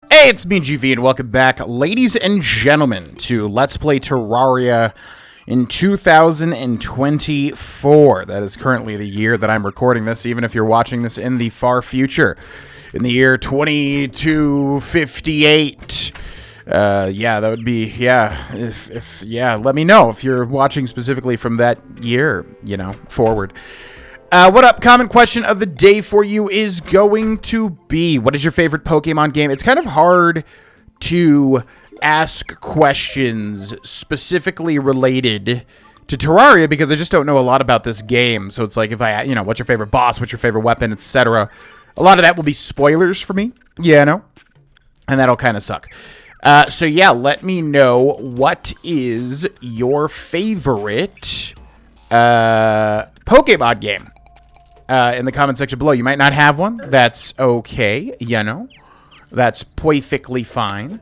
Hey, it's me, GV, and welcome back, ladies and gentlemen, to Let's Play Terraria in 2024. That is currently the year that I'm recording this, even if you're watching this in the far future. In the year 2258. Yeah, that would be, let me know if you're watching specifically from that year, forward. What up? Comment question of the day for you is going to be, what is your favorite Pokemon game? It's kind of hard to ask questions specifically related to Terraria because I just don't know a lot about this game. So it's like if I, what's your favorite boss? What's your favorite weapon? Etc. A lot of that will be spoilers for me, and that'll kind of suck. So yeah, let me know what is your favorite Pokemon game. In the comment section below. You might not have one. That's okay, That's perfectly fine.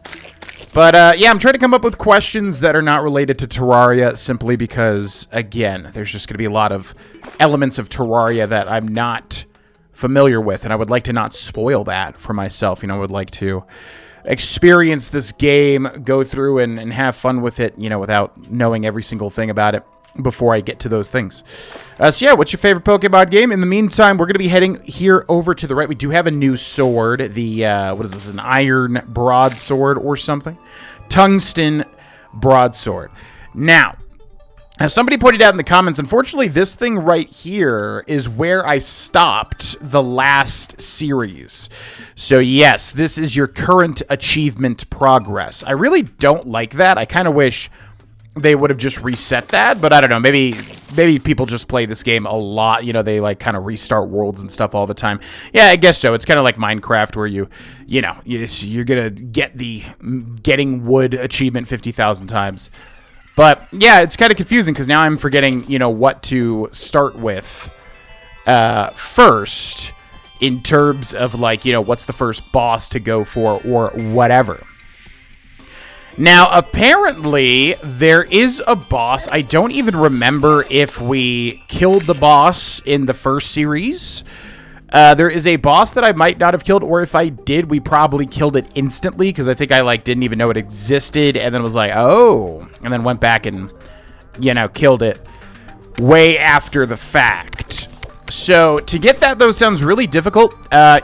But, yeah, I'm trying to come up with questions that are not related to Terraria simply because, again, there's just going to be a lot of elements of Terraria that I'm not familiar with, and I would like to not spoil that for myself. I would like to experience this game, go through and have fun with it, without knowing every single thing about it before I get to those things. So yeah, what's your favorite Pokemon game? In the meantime, we're going to be heading here over to the right. We do have a new sword. The, what is this, an iron broadsword or something? Tungsten broadsword. Now, as somebody pointed out in the comments, unfortunately, this thing right here is where I stopped the last series. So yes, this is your current achievement progress. I really don't like that. I kind of wish they would have just reset that, but I don't know. Maybe people just play this game a lot. They like kind of restart worlds and stuff all the time. Yeah, I guess so. It's kind of like Minecraft where you're gonna get the getting wood achievement 50,000 times. But yeah, it's kind of confusing because now I'm forgetting, what to start with first in terms of like, what's the first boss to go for or whatever. Now, apparently, there is a boss. I don't even remember if we killed the boss in the first series. There is a boss that I might not have killed, or if I did, we probably killed it instantly, because I think I, didn't even know it existed, and then was like, oh, and then went back and, killed it way after the fact. So, to get that, though, sounds really difficult.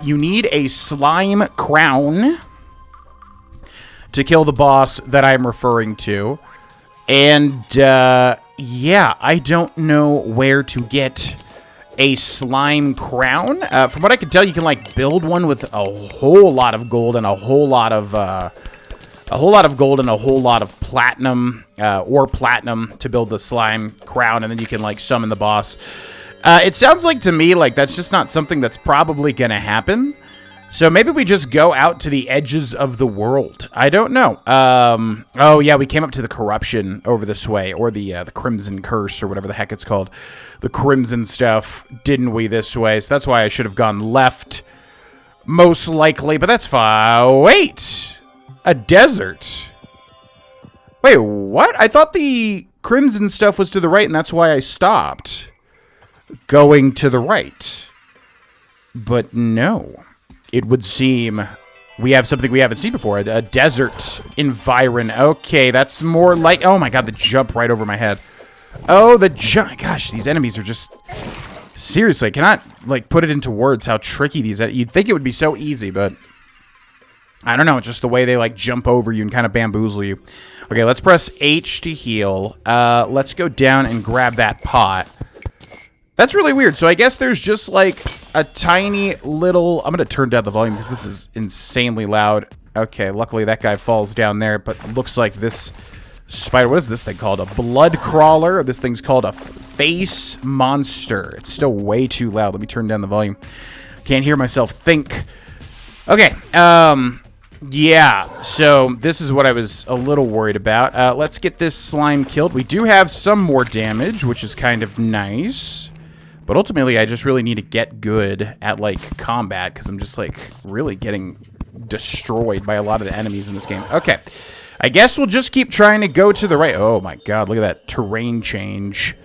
You need a slime crown to kill the boss that I'm referring to. And, yeah, I don't know where to get a slime crown. From what I can tell, you can, build one with a whole lot of gold and a whole lot of platinum, or platinum to build the slime crown, and then you can, summon the boss. It sounds like to me, that's just not something that's probably gonna happen. So maybe we just go out to the edges of the world. I don't know. Oh, yeah, we came up to the corruption over this way, or the Crimson Curse, or whatever the heck it's called. The Crimson stuff, didn't we, this way? So that's why I should have gone left, most likely, but that's fine. Wait! A desert? Wait, what? I thought the Crimson stuff was to the right, and that's why I stopped going to the right. But no. It would seem we have something we haven't seen before, a desert environ. Okay, that's more like, oh my god, the jump right over my head. Oh, the jump. Gosh, these enemies are just, seriously, I cannot, put it into words how tricky these are. You'd think it would be so easy, but I don't know, just the way they, jump over you and kind of bamboozle you. Okay, let's press H to heal. Let's go down and grab that pot. That's really weird. So I guess there's just a tiny little... I'm going to turn down the volume because this is insanely loud. Okay, luckily that guy falls down there, but it looks like this spider... What is this thing called? A blood crawler? This thing's called a face monster. It's still way too loud. Let me turn down the volume. Can't hear myself think. Okay, yeah, so this is what I was a little worried about. Let's get this slime killed. We do have some more damage, which is kind of nice. But ultimately, I just really need to get good at, combat, because I'm just, really getting destroyed by a lot of the enemies in this game. Okay, I guess we'll just keep trying to go to the right. Oh, my god, look at that terrain change.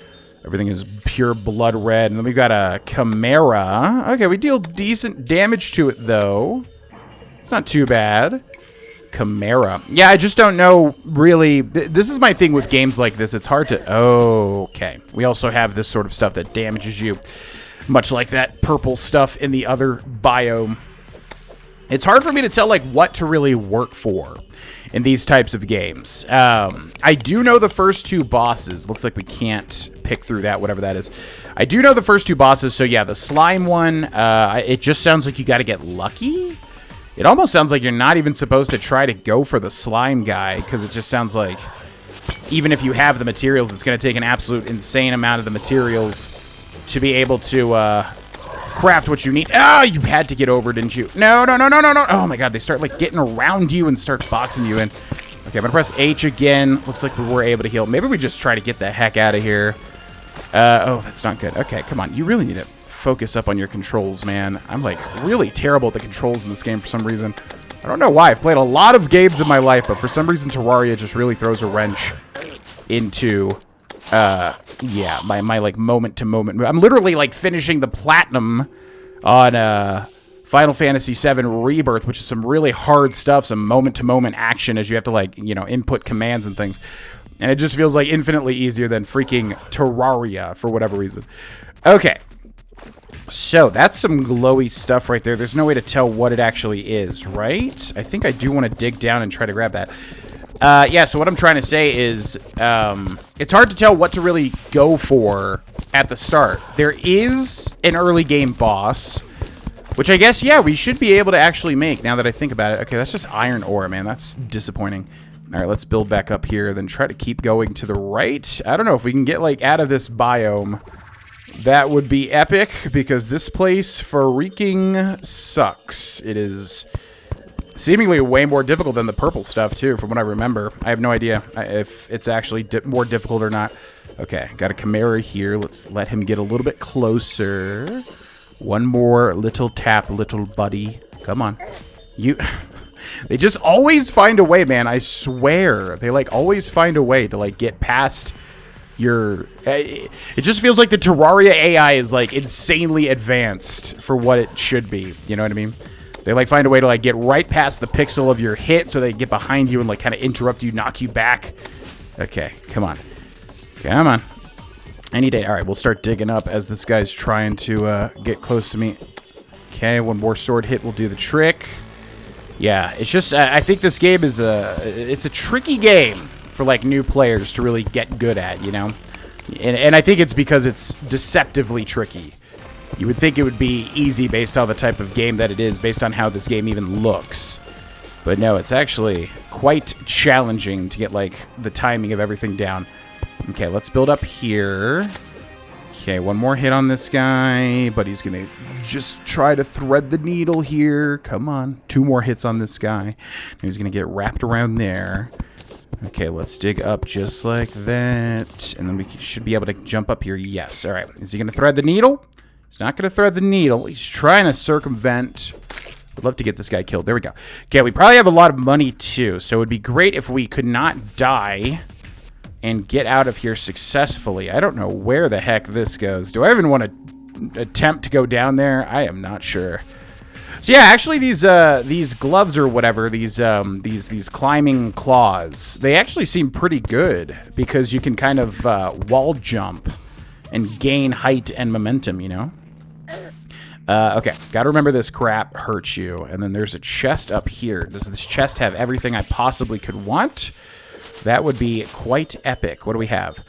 Everything is pure blood red. And then we've got a Chimera. Okay, we deal decent damage to it, though. It's not too bad. Chimera. Yeah, I just don't know, really. This is my thing with games like this. It's hard to... Okay. We also have this sort of stuff that damages you, much like that purple stuff in the other biome. It's hard for me to tell, like, what to really work for in these types of games. I do know the first two bosses. Looks like we can't pick through that, whatever that is. I do know the first two bosses, so yeah, the slime one, it just sounds like you got to get lucky. It almost sounds like you're not even supposed to try to go for the slime guy, because it just sounds like even if you have the materials, it's going to take an absolute insane amount of the materials to be able to craft what you need. Oh, you had to get over, didn't you? No, no, no, no, no, no. Oh my god, they start like getting around you and start boxing you in. Okay, I'm gonna press H again. Looks like we were able to heal. Maybe we just try to get the heck out of here. Oh, that's not good. Okay, come on. You really need to focus up on your controls, man. I'm like really terrible at the controls in this game for some reason. I don't know why. I've played a lot of games in my life, but for some reason Terraria just really throws a wrench into yeah, my like moment to moment. I'm literally like finishing the platinum on Final Fantasy VII Rebirth, which is some really hard stuff, some moment to moment action as you have to like, you know, input commands and things. And it just feels like infinitely easier than freaking Terraria for whatever reason. Okay. So, that's some glowy stuff right there. There's no way to tell what it actually is, right? I think I do want to dig down and try to grab that. Yeah, so what I'm trying to say is, it's hard to tell what to really go for at the start. There is an early game boss, which I guess, yeah, we should be able to actually make, now that I think about it. Okay, that's just iron ore, man. That's disappointing. All right, let's build back up here, then try to keep going to the right. I don't know if we can get, like, out of this biome. That would be epic, because this place freaking sucks. It is seemingly way more difficult than the purple stuff, too, from what I remember. I have no idea if it's actually more difficult or not. Okay, got a Chimera here. Let's let him get a little bit closer. One more little tap, little buddy. Come on. You... They just always find a way, man. I swear. They, like, always find a way to, like, get past your... It just feels like the Terraria AI is, like, insanely advanced for what it should be. You know what I mean? They, like, find a way to, like, get right past the pixel of your hit so they get behind you and, like, kind of interrupt you, knock you back. Okay, come on. Come on. Any day. All right, we'll start digging up as this guy's trying to get close to me. Okay, one more sword hit will do the trick. Yeah, it's just, I think this game is it's a tricky game for, like, new players to really get good at, you know? And I think it's because it's deceptively tricky. You would think it would be easy based on the type of game that it is, based on how this game even looks. But no, it's actually quite challenging to get, like, the timing of everything down. Okay, let's build up here. Okay, one more hit on this guy, but he's going to just try to thread the needle here. Come on. Two more hits on this guy. He's going to get wrapped around there. Okay, let's dig up just like that. And then we should be able to jump up here. Yes. All right. Is he going to thread the needle? He's not going to thread the needle. He's trying to circumvent. I'd love to get this guy killed. There we go. Okay, we probably have a lot of money too, so it would be great if we could not die and get out of here successfully. I don't know where the heck this goes. Do I even want to attempt to go down there? I am not sure. So yeah, actually these gloves or whatever, these climbing claws, they actually seem pretty good because you can kind of wall jump and gain height and momentum, you know? Okay, gotta remember this crap hurts you. And then there's a chest up here. Does this chest have everything I possibly could want? That would be quite epic. What do we have?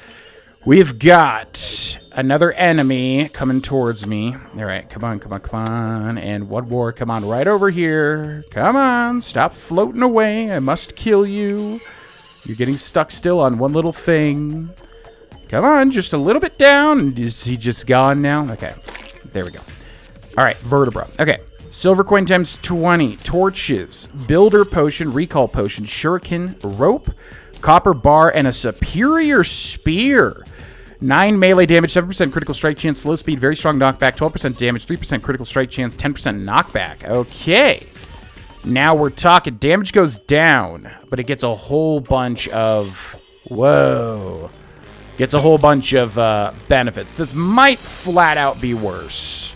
We've got another enemy coming towards me. All right, come on, come on, come on. And one more, come on, right over here. Come on, stop floating away. I must kill you. You're getting stuck still on one little thing. Come on, just a little bit down. Is he just gone now? Okay, there we go. All right, vertebra. Okay. Silver coin times 20, torches, builder potion, recall potion, shuriken, rope, copper bar, and a superior spear. 9 melee damage, 7% critical strike chance, slow speed, very strong knockback, 12% damage, 3% critical strike chance, 10% knockback. Okay. Now we're talking. Damage goes down, but it gets a whole bunch of... Whoa. Gets a whole bunch of benefits. This might flat out be worse.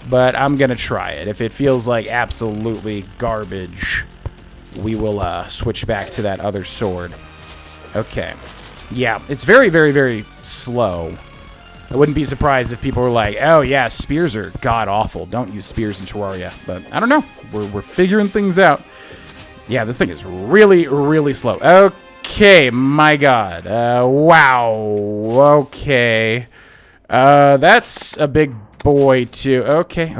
But I'm going to try it. If it feels like absolutely garbage, we will switch back to that other sword. Okay. Yeah, it's very, very, very slow. I wouldn't be surprised if people were like, oh, yeah, spears are god-awful. Don't use spears in Terraria. But I don't know. We're figuring things out. Yeah, this thing is really, really slow. Okay, my god. Wow. Okay. That's a big boy, too. Okay.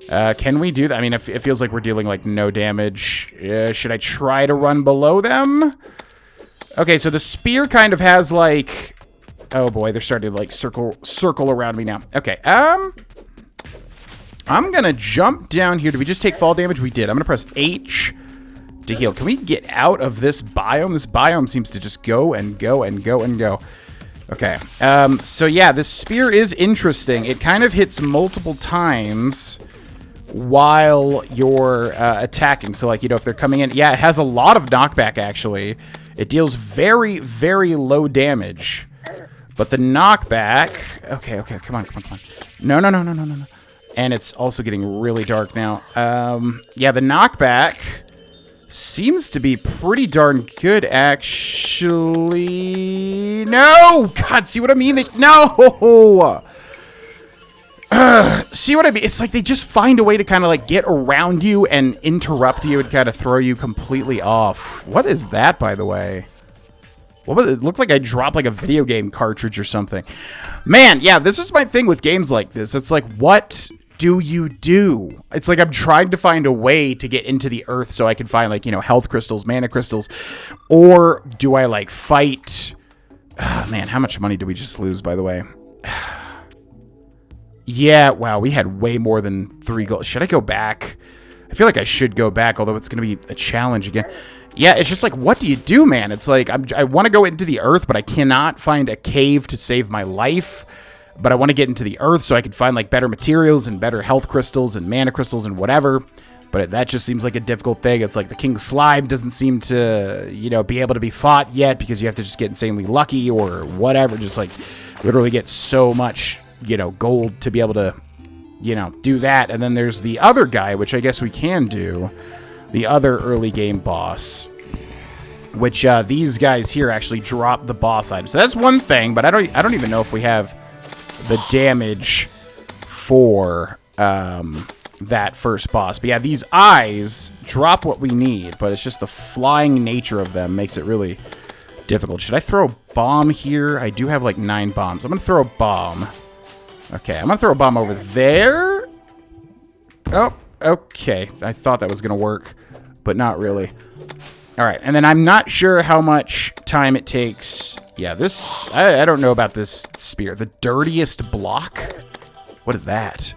Can we do that? I mean, it feels like we're dealing, like, no damage. Should I try to run below them? Okay, so the spear kind of has, like... Oh, boy, they're starting to, like, circle around me now. Okay, I'm gonna jump down here. Did we just take fall damage? We did. I'm gonna press H to heal. Can we get out of this biome? This biome seems to just go and go and go and go. Okay, so yeah, this spear is interesting. It kind of hits multiple times while you're attacking. So, like, you know, if they're coming in... Yeah, it has a lot of knockback, actually. It deals very, very low damage. But the knockback... Okay, come on. No. And it's also getting really dark now. Yeah, the knockback seems to be pretty darn good, actually. No! God, see what I mean? No! See what I mean? It's like they just find a way to kind of like get around you and interrupt you and kind of throw you completely off. What is that, by the way? What was it? It looked like I dropped like a video game cartridge or something. Man, yeah, this is my thing with games like this. It's like, what do you do? It's like I'm trying to find a way to get into the earth so I can find, like, you know, health crystals, mana crystals. Or do I, like, fight... man, how much money did we just lose, by the way? Yeah, wow, we had way more than 3 gold. Should I go back? I feel like I should go back, although it's going to be a challenge again. Yeah, it's just like, what do you do, man? It's like, I want to go into the earth, but I cannot find a cave to save my life. But I want to get into the earth so I can find, like, better materials and better health crystals and mana crystals and whatever. But that just seems like a difficult thing. It's like the King Slime doesn't seem to, you know, be able to be fought yet because you have to just get insanely lucky or whatever. Just, like, literally get so much, you know, gold to be able to, you know, do that. And then there's the other guy, which I guess we can do. The other early game boss, which these guys here actually drop the boss item. So that's one thing, but I don't even know if we have the damage for that first boss. But yeah, these eyes drop what we need, but it's just the flying nature of them makes it really difficult. Should I throw a bomb here? I do have like 9 bombs. I'm gonna throw a bomb. Okay, I'm gonna throw a bomb over there. Oh, okay. I thought that was gonna work, but not really. All right, and then I'm not sure how much time it takes. Yeah, this... I don't know about this spear. The dirtiest block? What is that?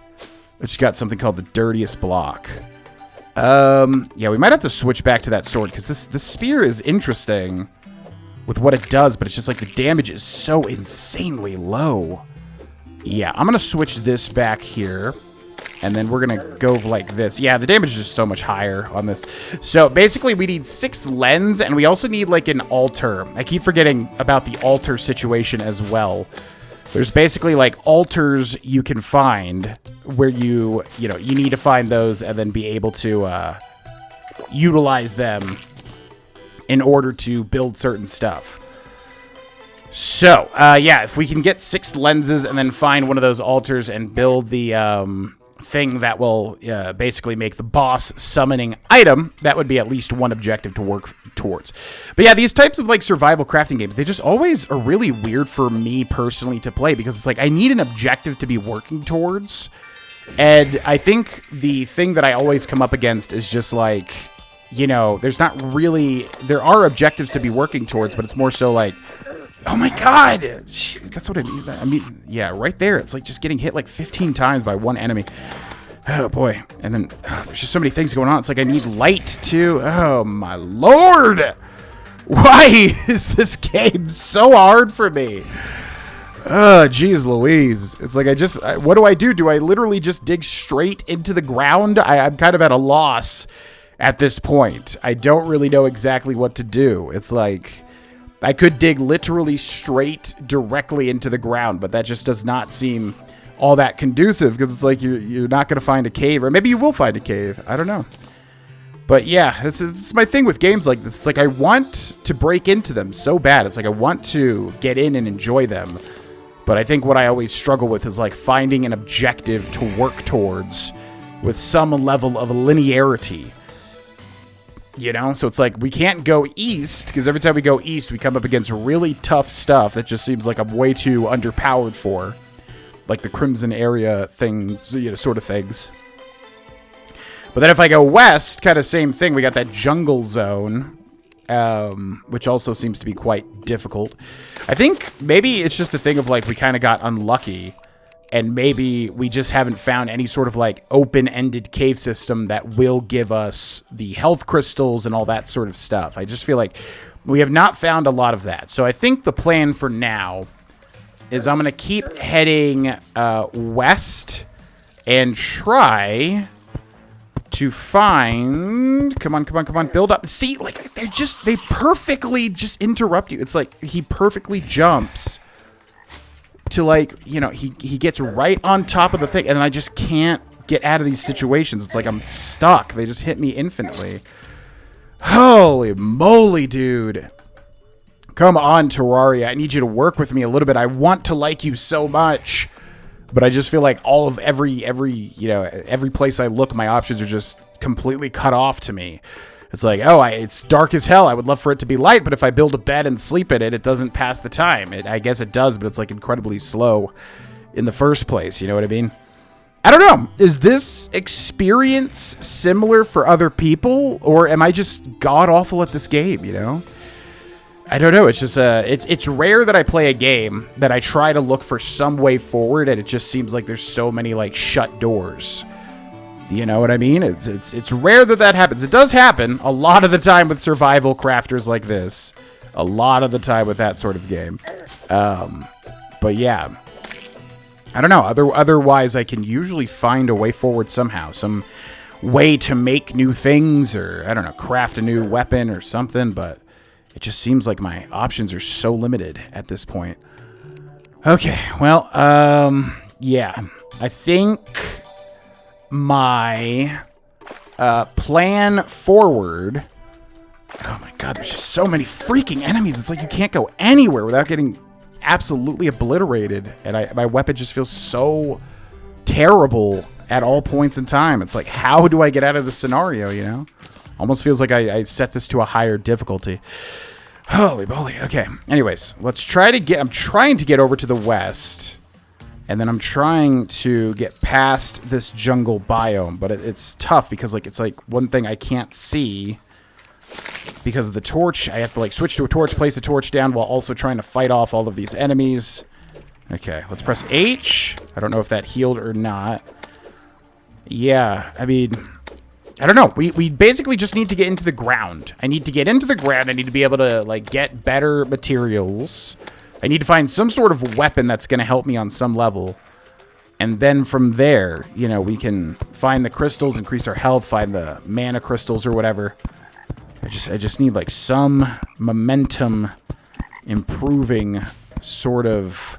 I just got something called the dirtiest block. Yeah, we might have to switch back to that sword, because this spear is interesting with what it does, but it's just like the damage is so insanely low. Yeah, I'm going to switch this back here. And then we're going to go like this. Yeah, the damage is just so much higher on this. So basically we need 6 lens, and we also need like an altar. I keep forgetting about the altar situation as well. There's basically like altars you can find where you need to find those and then be able to utilize them in order to build certain stuff. So, yeah, if we can get 6 lenses and then find one of those altars and build the thing that will basically make the boss summoning item, that would be at least one objective to work towards. But yeah, these types of like survival crafting games, they just always are really weird for me personally to play, because it's like I need an objective to be working towards. And I think the thing that I always come up against is just like, you know, there are objectives to be working towards, but it's more so like, oh my god! That's what I mean. I mean, yeah, right there. It's like just getting hit like 15 times by one enemy. Oh boy. And then there's just so many things going on. It's like I need light too. Oh my lord! Why is this game so hard for me? Jeez Louise. It's like what do I do? Do I literally just dig straight into the ground? I'm kind of at a loss at this point. I don't really know exactly what to do. It's like I could dig literally straight directly into the ground, but that just does not seem all that conducive, because it's like you're not going to find a cave, or maybe you will find a cave. I don't know. But yeah, this is my thing with games like this. It's like I want to break into them so bad. It's like I want to get in and enjoy them. But I think what I always struggle with is like finding an objective to work towards with some level of linearity. You know? So it's like we can't go east because every time we go east, we come up against really tough stuff that just seems like I'm way too underpowered for. Like the Crimson area things, you know, sort of things. But then if I go west, kind of same thing. We got that jungle zone, which also seems to be quite difficult. I think maybe it's just a thing of like we kind of got unlucky, and maybe we just haven't found any sort of like open-ended cave system that will give us the health crystals and all that sort of stuff. I just feel like we have not found a lot of that. So I think the plan for now is I'm going to keep heading west and try to find, come on, build up. See, like, they perfectly just interrupt you. It's like he perfectly jumps to, like, you know, he gets right on top of the thing, and then I just can't get out of these situations. It's like I'm stuck. They just hit me infinitely. Holy moly, dude. Come on, Terraria. I need you to work with me a little bit. I want to like you so much. But I just feel like all of every place I look, my options are just completely cut off to me. It's like, oh, it's dark as hell. I would love for it to be light, but if I build a bed and sleep in it, it doesn't pass the time. I guess it does, but it's like incredibly slow in the first place. You know what I mean? I don't know. Is this experience similar for other people, or am I just god-awful at this game, you know? I don't know. It's just it's rare that I play a game that I try to look for some way forward, and it just seems like there's so many like shut doors. You know what I mean? It's rare that happens. It does happen a lot of the time with survival crafters like this. A lot of the time with that sort of game. But yeah, I don't know. Otherwise, I can usually find a way forward somehow. Some way to make new things, or I don't know, craft a new weapon or something. But it just seems like my options are so limited at this point. Okay, well, yeah. I think my plan forward... Oh my god, there's just so many freaking enemies. It's like you can't go anywhere without getting absolutely obliterated. And my weapon just feels so terrible at all points in time. It's like, how do I get out of this scenario, you know? Almost feels like I set this to a higher difficulty. Holy moly. Okay. Anyways, let's try to get... I'm trying to get over to the west. And then I'm trying to get past this jungle biome. But it's tough because, like, it's like one thing I can't see because of the torch. I have to, like, switch to a torch, place a torch down while also trying to fight off all of these enemies. Okay. Let's press H. I don't know if that healed or not. Yeah. I mean... I don't know. We basically just need to get into the ground. I need to get into the ground. I need to be able to, like, get better materials. I need to find some sort of weapon that's going to help me on some level. And then from there, you know, we can find the crystals, increase our health, find the mana crystals or whatever. I just need, like, some momentum improving sort of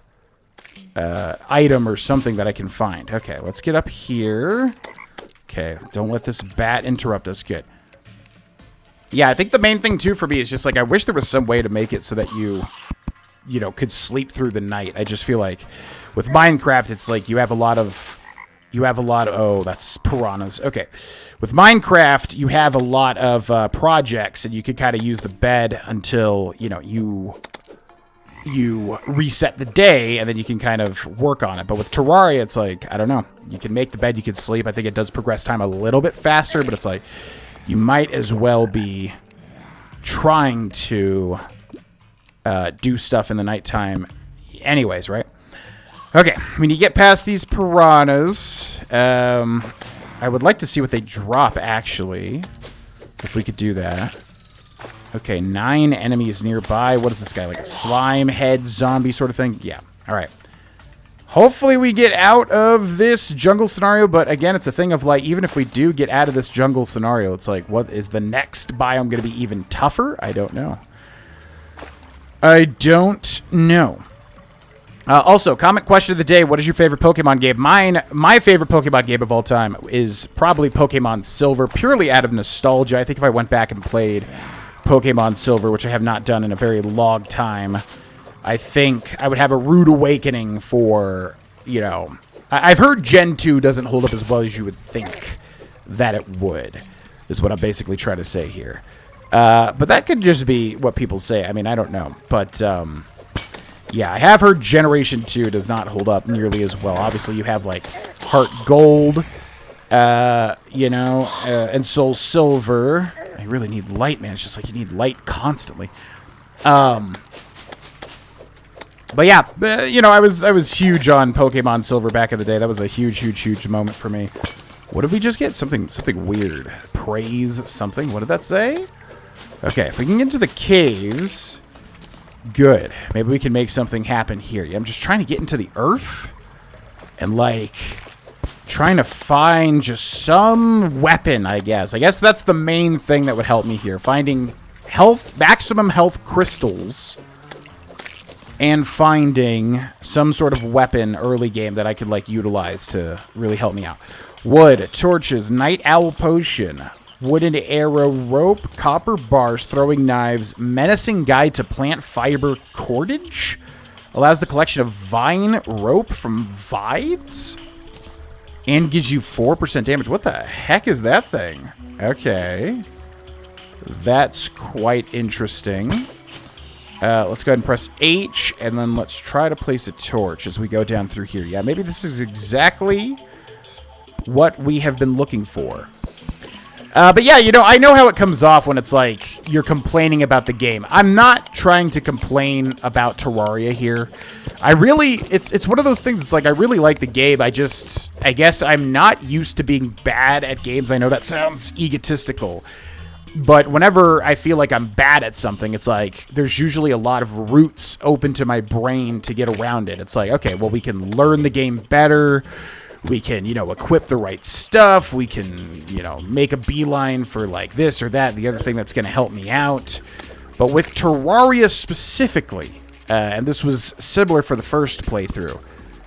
item or something that I can find. Okay, let's get up here. Okay, don't let this bat interrupt us. Good. Yeah, I think the main thing, too, for me is just, like, I wish there was some way to make it so that you know, could sleep through the night. I just feel like with Minecraft, it's like you have a lot of... Oh, that's piranhas. Okay. With Minecraft, you have a lot of projects, and you could kind of use the bed until, you know, you reset the day, and then you can kind of work on it. But with Terraria, it's like, I don't know. You can make the bed, you can sleep. I think it does progress time a little bit faster, but it's like you might as well be trying to do stuff in the nighttime anyways, right? Okay, when you get past these piranhas, I would like to see what they drop, actually, if we could do that. Okay, 9 enemies nearby. What is this guy, like a slime head zombie sort of thing? Yeah, all right. Hopefully we get out of this jungle scenario, but again, it's a thing of, like, even if we do get out of this jungle scenario, it's like, what is the next biome going to be even tougher? I don't know. I don't know. Also, comment question of the day. What is your favorite Pokemon game? My favorite Pokemon game of all time is probably Pokemon Silver, purely out of nostalgia. I think if I went back and played Pokemon Silver, which I have not done in a very long time, I think I would have a rude awakening for, you know... I've heard Gen 2 doesn't hold up as well as you would think that it would, is what I'm basically trying to say here. But that could just be what people say. I mean, I don't know. But, yeah, I have heard Generation 2 does not hold up nearly as well. Obviously, you have, like, Heart Gold, you know, and Soul Silver. I really need light, man. It's just like you need light constantly. But yeah, you know, I was huge on Pokemon Silver back in the day. That was a huge moment for me. What did we just get? Something weird. Praise something. What did that say? Okay, if we can get into the caves, good. Maybe we can make something happen here. Yeah, I'm just trying to get into the earth and, like, trying to find just some weapon, I guess. I guess that's the main thing that would help me here. Finding maximum health crystals and finding some sort of weapon early game that I could, like, utilize to really help me out. Wood, torches, night owl potion, wooden arrow, rope, copper bars, throwing knives, menacing guide to plant fiber cordage, allows the collection of vine rope from vines, and gives you 4% damage. What the heck is that thing? Okay. That's quite interesting. Let's go ahead and press H, and then let's try to place a torch as we go down through here. Yeah, maybe this is exactly what we have been looking for. But yeah, you know, I know how it comes off when it's like you're complaining about the game. I'm not trying to complain about Terraria here. It's one of those things. It's like I really like the game. I guess I'm not used to being bad at games. I know that sounds egotistical. But whenever I feel like I'm bad at something, it's like there's usually a lot of routes open to my brain to get around it. It's like, okay, well, we can learn the game better. We can, you know, equip the right stuff. We can, you know, make a beeline for like this or that, the other thing that's going to help me out. But with Terraria specifically, and this was similar for the first playthrough,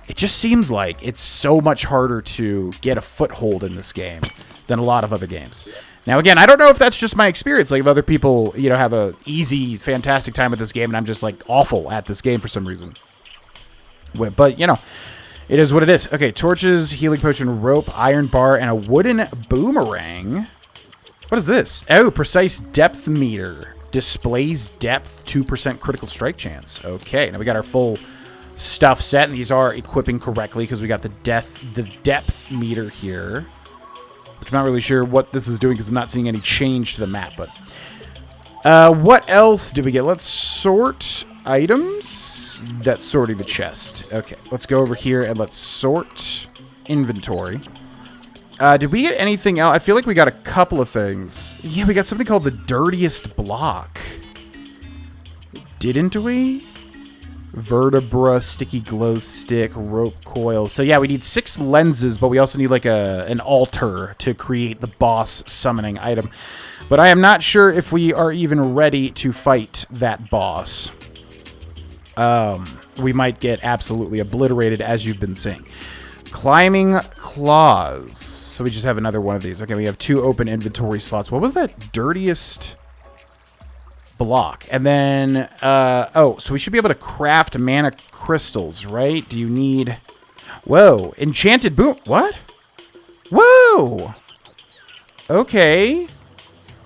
it just seems like it's so much harder to get a foothold in this game than a lot of other games. Now, again, I don't know if that's just my experience. Like, if other people, you know, have a easy, fantastic time with this game, and I'm just, like, awful at this game for some reason. But, you know, it is what it is. Okay, torches, healing potion, rope, iron bar, and a wooden boomerang. What is this? Oh, precise depth meter. Displays depth, 2% critical strike chance. Okay, now we got our full stuff set, and these are equipping correctly because we got the depth meter here. Which I'm not really sure what this is doing because I'm not seeing any change to the map. But what else do we get? Let's sort items. That's sorting the chest. Okay, let's go over here and let's sort inventory. Did we get anything else? I feel like we got a couple of things. Yeah, we got something called the dirtiest block. Didn't we? Vertebra, sticky glow stick, rope coil. So yeah, we need 6 lenses, but we also need like an altar to create the boss summoning item. But I am not sure if we are even ready to fight that boss. We might get absolutely obliterated, as you've been saying. Climbing claws. So we just have another one of these. Okay, we have 2 open inventory slots. What was that dirtiest block? And then, oh, so we should be able to craft mana crystals, right? Do you need... Whoa, enchanted boom... What? Whoa! Okay.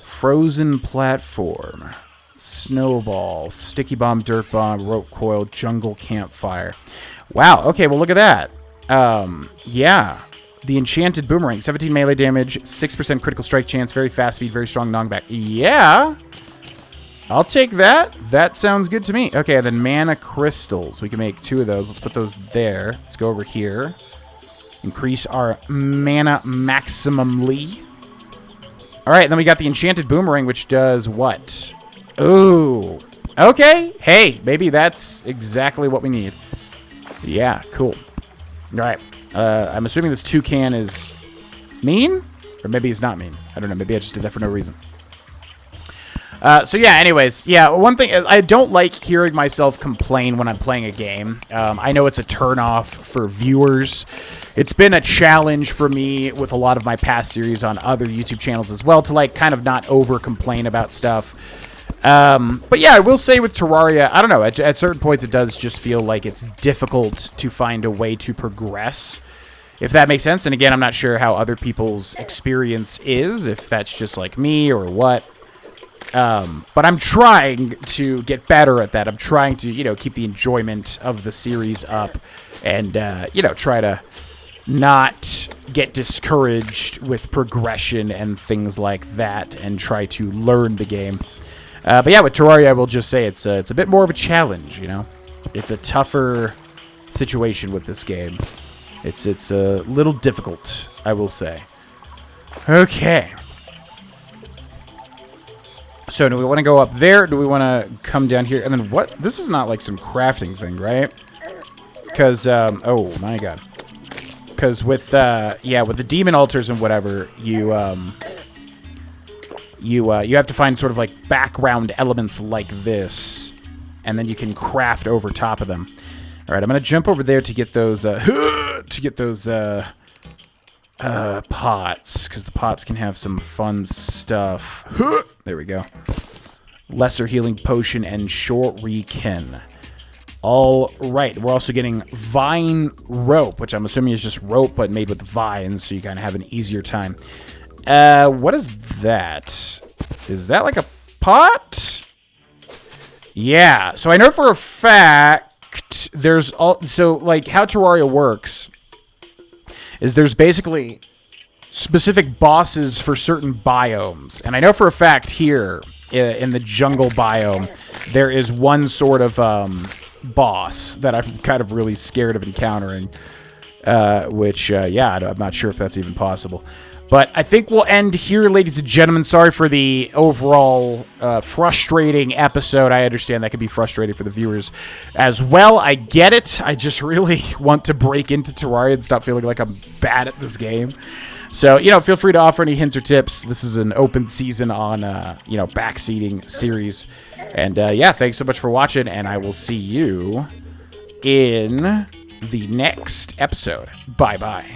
Frozen platform. Snowball. Sticky bomb, dirt bomb, rope coil, jungle campfire. Wow, okay, well, look at that. Yeah. The enchanted boomerang. 17 melee damage, 6% critical strike chance, very fast speed, very strong knockback. Yeah. I'll take that. That sounds good to me. Okay, then mana crystals. We can make 2 of those. Let's put those there. Let's go over here. Increase our mana maximally. All right, then we got the enchanted boomerang, which does what? Ooh. Okay. Hey, maybe that's exactly what we need. Yeah, cool. All right. I'm assuming this toucan is mean? Or maybe he's not mean. I don't know. Maybe I just did that for no reason. So yeah, anyways, yeah, one thing, I don't like hearing myself complain when I'm playing a game. I know it's a turnoff for viewers. It's been a challenge for me with a lot of my past series on other YouTube channels as well to like kind of not over complain about stuff. But yeah, I will say with Terraria, I don't know, at certain points it does just feel like it's difficult to find a way to progress, if that makes sense. And again, I'm not sure how other people's experience is, if that's just like me or what. But I'm trying to get better at that. I'm trying to, you know, keep the enjoyment of the series up and, you know, try to not get discouraged with progression and things like that and try to learn the game. But yeah, with Terraria, I will just say it's a bit more of a challenge, you know? It's a tougher situation with this game. It's a little difficult, I will say. Okay. So do we want to go up there? Or do we want to come down here? And then what? This is not like some crafting thing, right? Because, oh my god. Because with, yeah, with the demon altars and whatever, you have to find sort of like background elements like this. And then you can craft over top of them. All right, I'm going to jump over there to get those, pots, because the pots can have some fun stuff. There we go. Lesser healing potion and short recon. All right, we're also getting vine rope, which I'm assuming is just rope but made with vines, so you kind of have an easier time. What is that? Is that like a pot? Yeah, so I know for a fact there's all, so like how Terraria works is there's basically specific bosses for certain biomes. And I know for a fact here in the jungle biome, there is one sort of boss that I'm kind of really scared of encountering. Which, yeah, I'm not sure if that's even possible. But I think we'll end here, ladies and gentlemen. Sorry for the overall frustrating episode. I understand that could be frustrating for the viewers as well. I get it. I just really want to break into Terraria and stop feeling like I'm bad at this game. So, you know, feel free to offer any hints or tips. This is an open season on, you know, backseating series. And, yeah, thanks so much for watching, and I will see you in the next episode. Bye-bye.